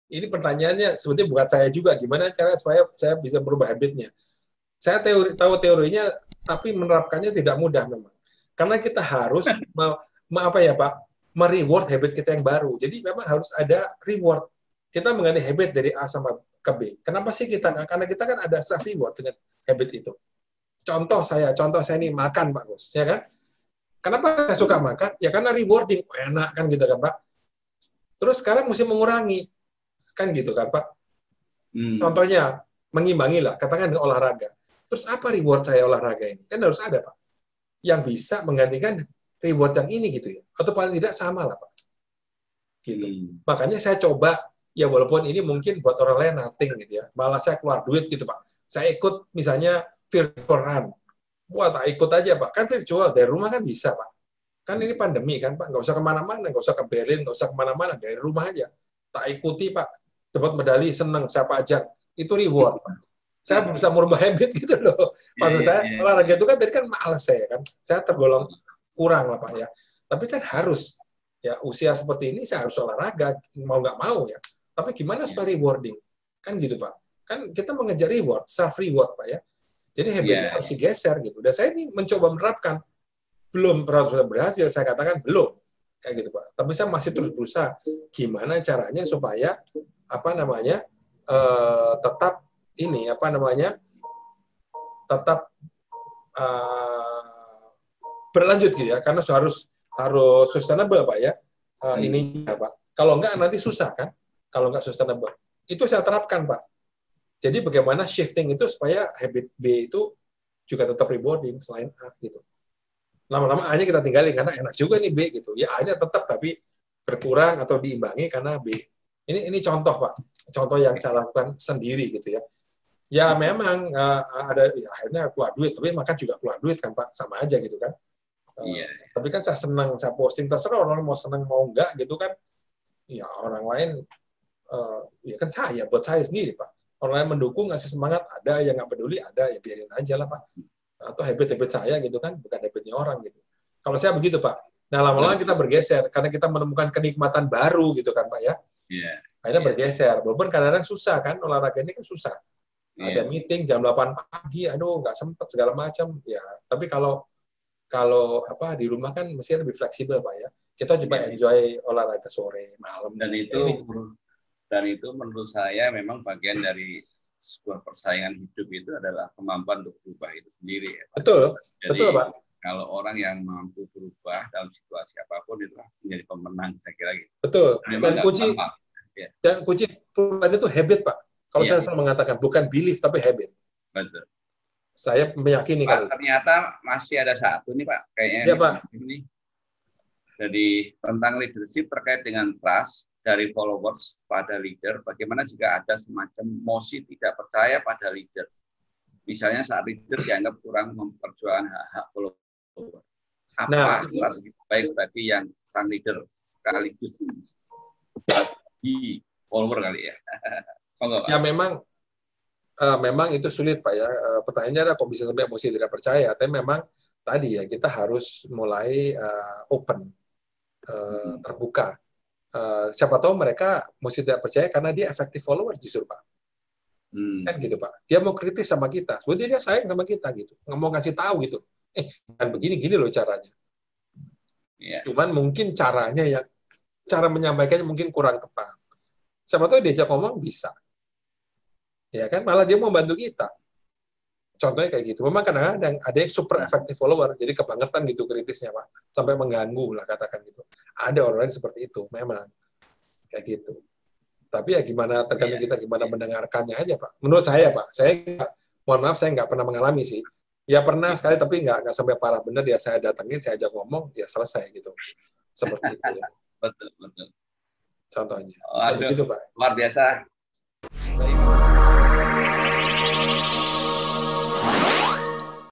Ini pertanyaannya sebetulnya buat saya juga, gimana cara supaya saya bisa merubah habitnya. Saya tahu teorinya, tapi menerapkannya tidak mudah memang. Karena kita harus apa ya Pak, mereward habit kita yang baru. Jadi memang harus ada reward. Kita mengganti habit dari A sama ke B. Kenapa sih kita? Karena kita kan ada self reward dengan habit itu. Contoh saya nih makan Pak Gus, ya kan? Kenapa saya suka makan? Ya karena rewarding, enak kan gitu kan Pak. Terus sekarang mesti mengurangi, kan gitu kan Pak. Contohnya mengimbangi lah, katakan dengan olahraga. Terus apa reward saya olahraga ini? Kan harus ada Pak, yang bisa menggantikan reward yang ini gitu ya, atau paling tidak sama lah Pak. Gitu. Makanya saya coba, ya walaupun ini mungkin buat orang lain nothing gitu ya, malah saya keluar duit gitu Pak. Saya ikut misalnya virtual run. Wah, tak ikut aja Pak. Kan virtual, dari rumah kan bisa Pak. Kan ini pandemi kan Pak, nggak usah kemana-mana, nggak usah ke Berlin, nggak usah kemana-mana, dari rumah aja. Tak ikuti Pak, dapat medali, seneng, siapa aja. Itu reward Pak. Saya berusaha merubah habit gitu loh. Maksud saya, olahraga itu kan tadi kan males saya kan. Saya tergolong kurang lah Pak ya. Tapi kan harus, ya usia seperti ini saya harus olahraga, mau nggak mau ya. Tapi gimana supaya rewarding? Kan gitu Pak. Kan kita mengejar reward, self reward Pak ya. Jadi habitnya harus digeser gitu. Dan saya ini mencoba menerapkan, belum berhasil, saya katakan belum, kayak gitu Pak. Tapi saya masih terus berusaha. Gimana caranya supaya apa namanya tetap ini apa namanya tetap berlanjut gitu ya. Karena harus sustainable Pak ya. Ini Pak. Kalau enggak nanti susah kan. Kalau enggak sustainable. Itu saya terapkan Pak. Jadi bagaimana shifting itu supaya habit B itu juga tetap rewarding selain A gitu. Lama-lama A-nya kita tinggalin karena enak juga nih B gitu. Ya A-nya tetap tapi berkurang atau diimbangi karena B. Ini contoh Pak. Contoh yang saya lakukan sendiri gitu ya. Ya memang ada ya, akhirnya keluar duit, tapi makan juga keluar duit kan Pak, sama aja gitu kan. Tapi kan saya senang, saya posting terserah orang mau senang mau enggak gitu kan. Ya orang lain ya kan saya buat saya sendiri Pak. Orang lain mendukung, ngasih semangat, ada yang nggak peduli, ada ya biarin aja lah Pak. Atau habit-habit saya gitu kan, bukan habitnya orang gitu. Kalau saya begitu Pak. Nah lama-lama kita bergeser karena kita menemukan kenikmatan baru gitu kan Pak ya. Akhirnya bergeser. Walaupun kadang-kadang susah kan, olahraga ini kan susah. Ada meeting jam 8 pagi, aduh nggak sempet segala macam. Ya, tapi kalau apa di rumah kan mesti lebih fleksibel Pak ya. Kita coba enjoy olahraga sore, malam. Dan itu menurut saya memang bagian dari sebuah persaingan hidup itu adalah kemampuan untuk berubah itu sendiri. Ya, Pak. Betul, jadi, betul Pak. Kalau orang yang mampu berubah dalam situasi apapun itu menjadi pemenang, saya kira gitu. Betul. Dan kunci perubahan itu habit Pak. Kalau saya selalu mengatakan bukan belief tapi habit. Betul. Saya meyakini Pak, ternyata masih ada satu nih Pak, kayaknya ya, Pak. Ini. Jadi tentang leadership terkait dengan trust dari followers pada leader, bagaimana jika ada semacam emosi tidak percaya pada leader? Misalnya saat leader dianggap kurang memperjuangkan hak-hak follower. Apa strategi baik bagi yang sang leader sekaligus bagi follower kali ya? Ya memang itu sulit Pak ya. Pertanyaannya adalah kok bisa sampai emosi tidak percaya. Tapi memang tadi ya kita harus mulai open, terbuka. Siapa tahu mereka mesti tidak percaya karena dia efektif follower justru Pak. Kan gitu Pak. Dia mau kritis sama kita. Sebetulnya dia sayang sama kita gitu. Nggak mau ngasih tahu gitu. Kan begini-gini loh caranya. Cuman mungkin cara menyampaikannya mungkin kurang tepat. Siapa tahu diajak ngomong bisa. Ya kan, malah dia mau bantu kita. Contohnya kayak gitu. Memang kadang-kadang ada yang super efektif follower, jadi kebangetan gitu kritisnya Pak, sampai mengganggu lah katakan gitu. Ada orang seperti itu, memang kayak gitu. Tapi ya gimana tergantung kita gimana mendengarkannya aja Pak. Menurut saya Pak, mohon maaf saya nggak pernah mengalami sih. Ya pernah sekali tapi nggak sampai parah bener ya saya datengin, saya ajak ngomong, ya selesai gitu. Seperti itu ya. Betul. Contohnya. Aduh, begitu Pak. Luar biasa.